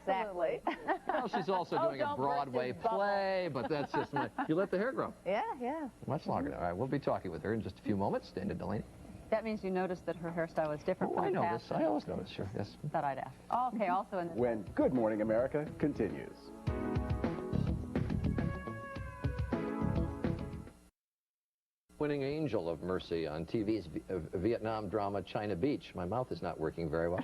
Exactly. Well, she's also doing a Broadway play, but that's just you let the hair grow. Yeah, yeah. Much longer now. All right, we'll be talking with her in just a few moments. Dana Delany. That means you noticed that her hairstyle is different from the past. I always notice, sure, yes. Thought I'd ask. Oh, okay, also in the... When Good Morning America continues. Winning angel of mercy on TV's Vietnam drama China Beach. My mouth is not working very well.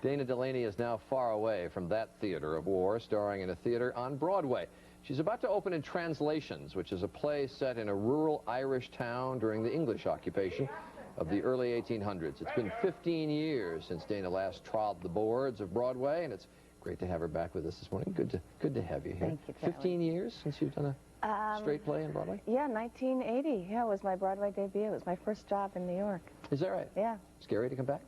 Dana Delany is now far away from that theater of war, starring in a theater on Broadway. She's about to open in Translations, which is a play set in a rural Irish town during the English occupation of the early 1800s. It's been 15 years since Dana last trod the boards of Broadway, and it's great to have her back with us this morning. Good to have you here. Thank you, Charlie. 15 years since you've done a straight play on Broadway? Yeah, 1980. Yeah, it was my Broadway debut. It was my first job in New York. Is that right? Yeah. Scary to come back?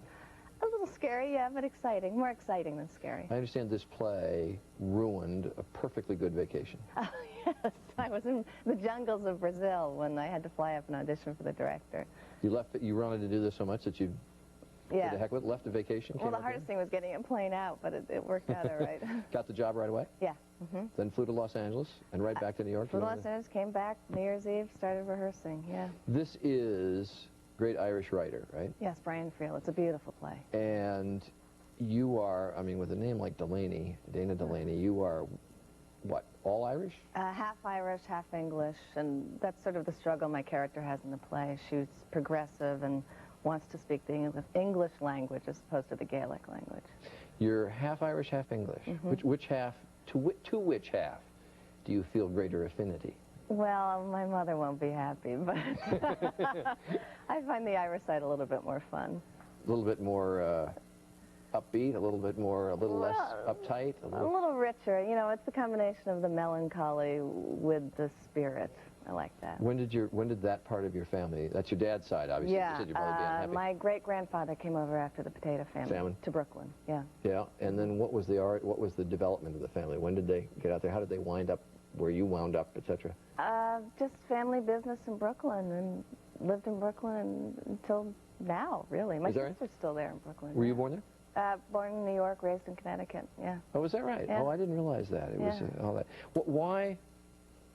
A little scary, yeah, but exciting. More exciting than scary. I understand this play ruined a perfectly good vacation. Oh, yes. I was in the jungles of Brazil when I had to fly up and audition for the director. You wanted to do this so much that you did the heck with it, left a vacation? Well, the hardest thing was getting a plane out, but it worked out all right. Got the job right away? Yeah. Then flew to Los Angeles and right back to New York? Flew to Los Angeles, came back New Year's Eve, started rehearsing, yeah. This is great Irish writer, right? Yes, Brian Friel. It's a beautiful play. And you are, I mean, with a name like Delany, Dana Delany, you are, what, all Irish? Half Irish, half English, and that's sort of the struggle my character has in the play. She's progressive and wants to speak the English language as opposed to the Gaelic language. You're half Irish, half English. Which half, to which half do you feel greater affinity? Well, my mother won't be happy, but I find the Irish side a little bit more fun. A little bit more upbeat, a little less uptight? A little richer. You know, it's the combination of the melancholy with the spirit. I like that. When did that part of your family, that's your dad's side, obviously. Yeah, you said you'd probably be unhappy. My great-grandfather came over after the potato famine to Brooklyn, yeah. Yeah, and then what was the development of the family? When did they get out there? How did they wind up where you wound up, etc.? Just family business in Brooklyn, and lived in Brooklyn until now, really. My sister's still there in Brooklyn. Were you born there? Born in New York, raised in Connecticut, yeah. Oh, is that right? Yeah. Oh, I didn't realize that. It was all that. Why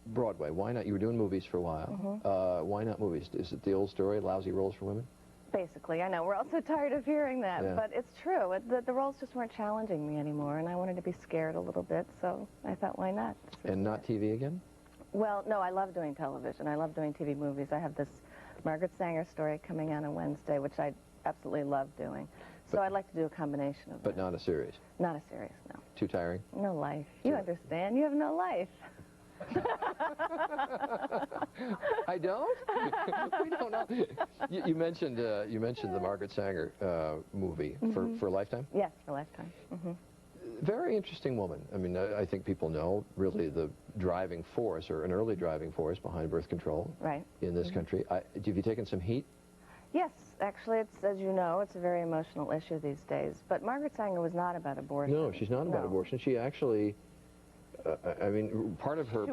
Broadway? Why not? You were doing movies for a while. Why not movies? Is it the old story, lousy roles for women? Basically, I know. We're all so tired of hearing that, but it's true. The roles just weren't challenging me anymore, and I wanted to be scared a little bit, so I thought, why not? And not TV again? Well, no, I love doing television. I love doing TV movies. I have this Margaret Sanger story coming out on Wednesday, which I absolutely love doing. So I'd like to do a combination of But not a series? Not a series, no. Too tiring? No life. You understand. You have no life. I don't? We don't know. You mentioned the Margaret Sanger movie for Lifetime? Yes, for Lifetime. Very interesting woman. I mean, I think people know really the driving force, or an early driving force behind birth control in this country. Have you taken some heat? Yes, actually, it's, as you know, it's a very emotional issue these days. But Margaret Sanger was not about abortion. No, she's not about abortion. She actually, I mean, part of her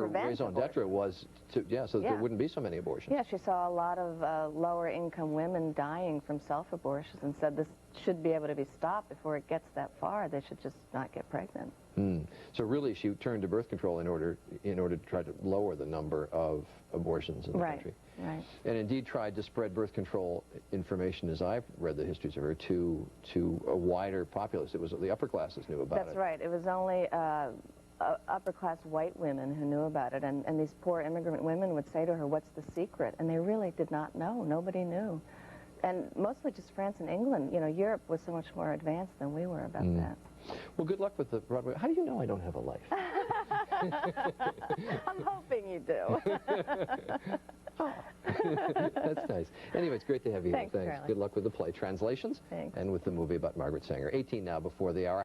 raison d'etre was so that there wouldn't be so many abortions. Yeah, she saw a lot of lower-income women dying from self-abortions and said this should be able to be stopped before it gets that far. They should just not get pregnant. So really, she turned to birth control in order to try to lower the number of abortions in the country. Right. And indeed tried to spread birth control information, as I've read the histories of her, to a wider populace. It was the upper classes knew about it. That's right. It was only upper-class white women who knew about it, and these poor immigrant women would say to her, "What's the secret?" And they really did not know. Nobody knew. And mostly just France and England. You know, Europe was so much more advanced than we were about that. Well, good luck with the Broadway. How do you know I don't have a life? I'm hoping you do. Oh. That's nice. Anyway, it's great to have you here. Thanks. Good luck with the play Translations. Thanks. And with the movie about Margaret Sanger. 18 now before the hour.